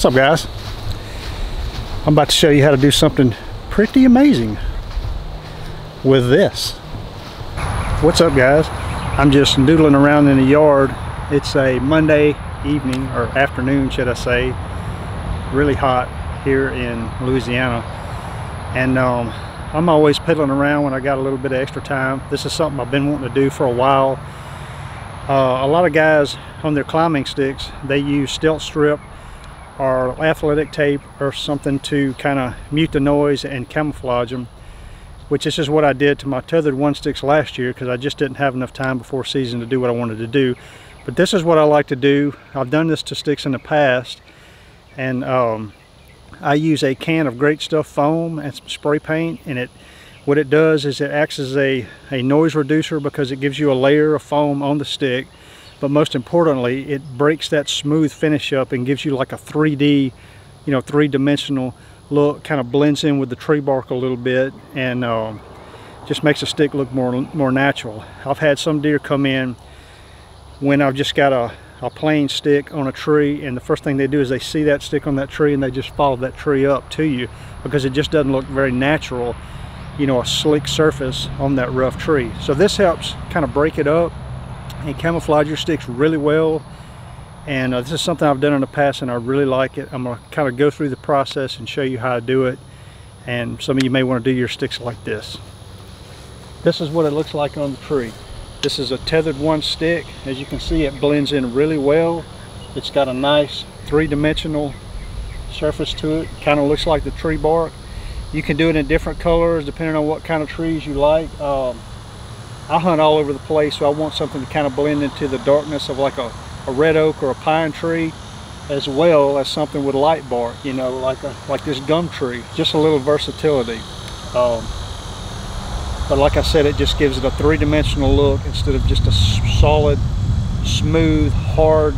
What's up, guys? I'm about to show you how to do something pretty amazing with this. What's up, guys? I'm just noodling around in the yard. It's a Monday evening, or afternoon should I say. Really hot here in Louisiana, and I'm always piddling around when I got a little bit of extra time. This is something I've been wanting to do for a while. A lot of guys on their climbing sticks, they use stealth strip or athletic tape or something to kind of mute the noise and camouflage them, which is just what I did to my tethered one sticks last year because I just didn't have enough time before season to do what I wanted to do. But this is what I like to do. I've done this to sticks in the past, and I use a can of Great Stuff foam and some spray paint, and what it does is it acts as a noise reducer because it gives you a layer of foam on the stick, but most importantly it breaks that smooth finish up and gives you like a 3D, three-dimensional look. Kind of blends in with the tree bark a little bit, and just makes the stick look more natural. I've had some deer come in when I've just got a plain stick on a tree, and the first thing they do is they see that stick on that tree and they just follow that tree up to you because it just doesn't look very natural, a slick surface on that rough tree. So this helps kind of break it up and camouflage your sticks really well, and this is something I've done in the past and I really like it. I'm going to kind of go through the process and show you how to do it, and some of you may want to do your sticks like this. This is what it looks like on the tree. This is a tethered one stick. As you can see, it blends in really well. It's got a nice three-dimensional surface to it. Kind of looks like the tree bark. You can do it in different colors depending on what kind of trees you like. I hunt all over the place, so I want something to kind of blend into the darkness of like a red oak or a pine tree, as well as something with light bark, like this gum tree. Just a little versatility. But like I said, it just gives it a three-dimensional look instead of just a solid, smooth, hard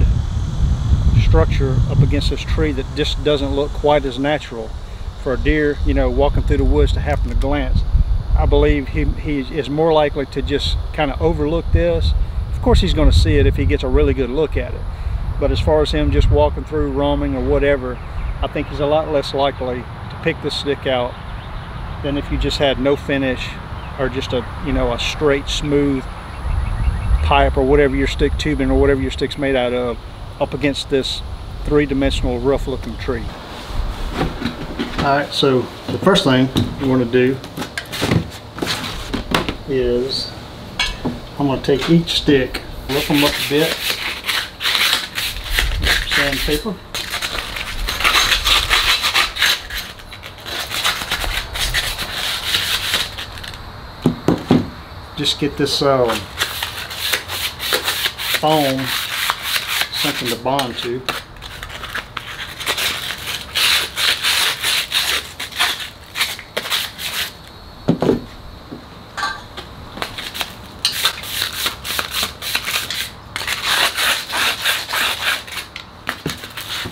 structure up against this tree that just doesn't look quite as natural for a deer, walking through the woods to happen to glance. I believe he is more likely to just kind of overlook this. Of course he's going to see it if he gets a really good look at it, but as far as him just walking through, roaming or whatever, I think he's a lot less likely to pick this stick out than if you just had no finish, or just a straight smooth pipe, or whatever your stick tubing or whatever your stick's made out of, up against this three-dimensional rough looking tree. Alright, so the first thing you want to do is I'm going to take each stick, rough them up a bit, sandpaper. Just get this foam, something to bond to.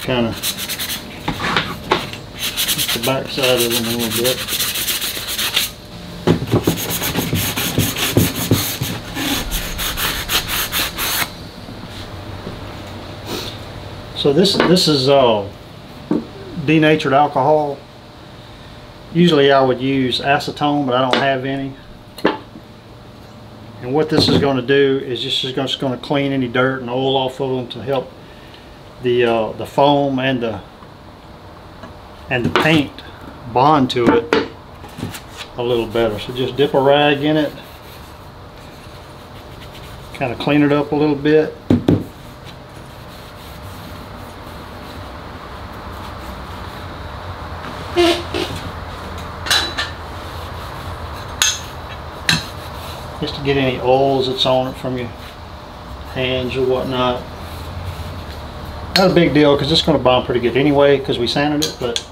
Kind of the back side of them a little bit. So this is denatured alcohol. Usually I would use acetone, but I don't have any. And what this is going to do is just going to clean any dirt and oil off of them to help the foam and the paint bond to it a little better. So just dip a rag in it, kind of clean it up a little bit. Just to get any oils that's on it from your hands or whatnot. Not a big deal because it's going to bond pretty good anyway because we sanded it, but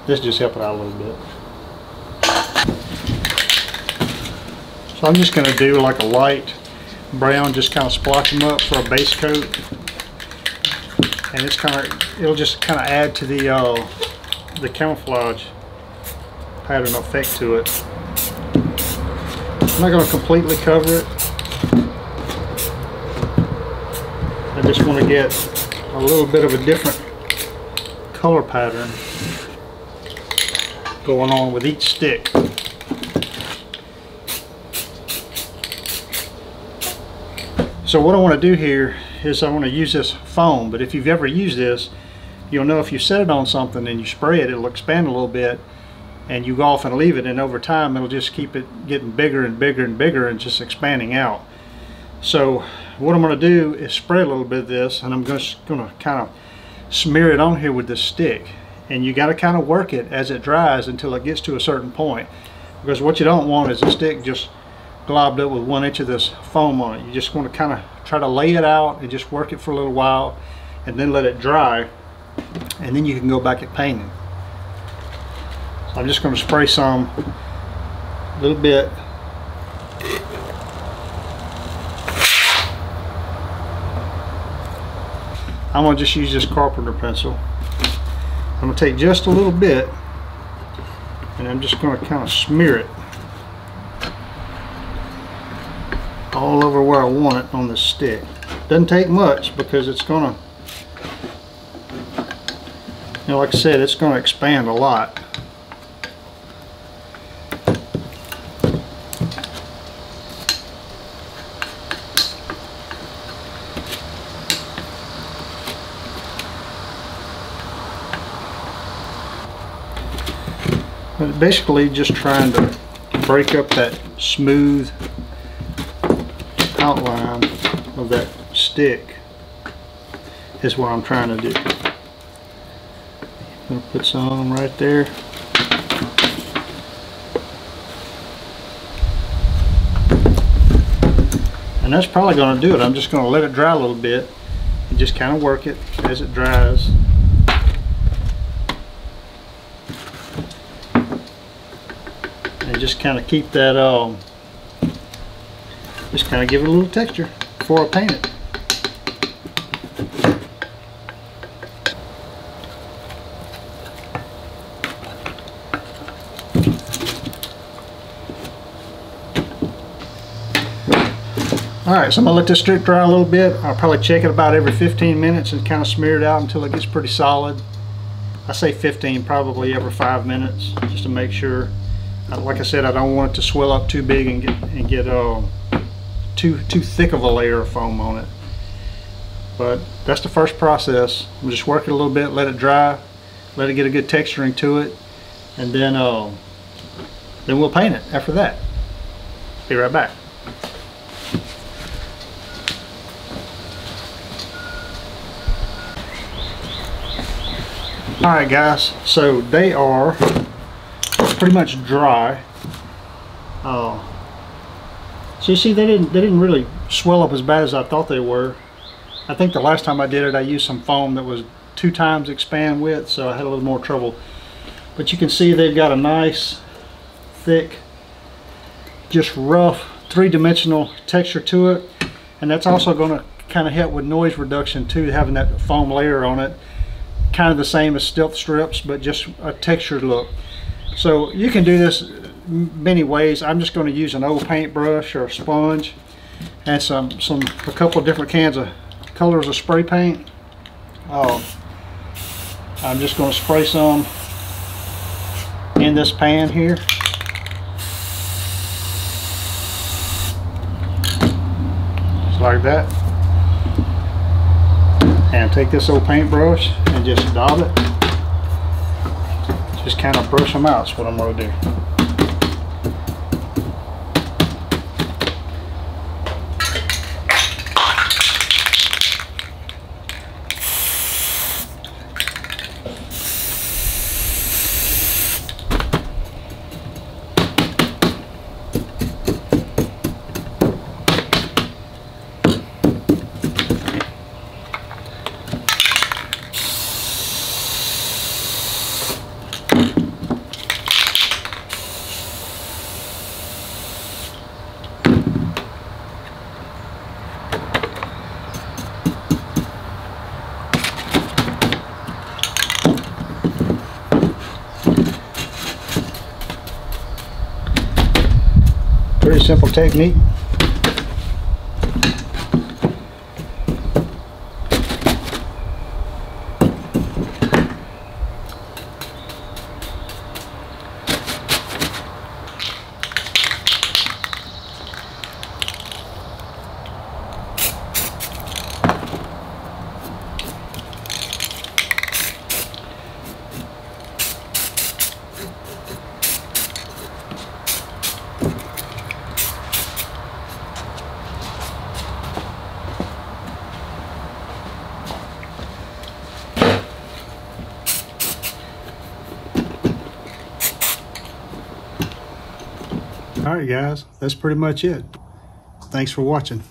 this just helps it out a little bit. So I'm just going to do like a light brown, just kind of splotch them up for a base coat, and it'll just kind of add to the camouflage pattern effect to it. I'm not going to completely cover it. I just want to get a little bit of a different color pattern going on with each stick. So what I want to do here is I want to use this foam, but if you've ever used this, you'll know if you set it on something and you spray it, it'll expand a little bit, and you go off and leave it, and over time it'll just keep it getting bigger and bigger and bigger and just expanding out. So what I'm going to do is spray a little bit of this, and I'm just going to kind of smear it on here with this stick, and you got to kind of work it as it dries until it gets to a certain point, because what you don't want is the stick just globbed up with 1 inch of this foam on it. You just want to kind of try to lay it out and just work it for a little while and then let it dry, and then you can go back at painting. So I'm just going to spray some a little bit. I'm going to just use this carpenter pencil. I'm going to take just a little bit, and I'm just going to kind of smear it all over where I want it on the stick. Doesn't take much, because it's going to, you know, like I said, it's going to expand a lot. But basically just trying to break up that smooth outline of that stick is what I'm trying to do. I'm going to put some right there. And that's probably going to do it. I'm just going to let it dry a little bit and just kind of work it as it dries. And just kind of keep that, just kind of give it a little texture before I paint it. Alright, so I'm going to let this stick dry a little bit. I'll probably check it about every 15 minutes and kind of smear it out until it gets pretty solid. I say 15, probably every 5 minutes, just to make sure. Like I said, I don't want it to swell up too big and get too thick of a layer of foam on it. But that's the first process. We'll just work it a little bit, let it dry, let it get a good texturing to it, and then we'll paint it after that. Be right back. Alright guys, so they are pretty much dry. So you see, they didn't really swell up as bad as I thought they were. I think the last time I did it, I used some foam that was 2 times expand width, so I had a little more trouble. But you can see they've got a nice, thick, just rough, 3-dimensional texture to it, and that's also going to kind of help with noise reduction too, having that foam layer on it. Kind of the same as stealth strips, but just a textured look. So you can do this many ways. I'm just going to use an old paintbrush or a sponge and a couple of different cans of colors of spray paint. I'm just going to spray some in this pan here. Just like that. And take this old paintbrush and just dab it. Just kind of brush them out is what I'm going to do. Pretty simple technique. All right, guys, that's pretty much it. Thanks for watching.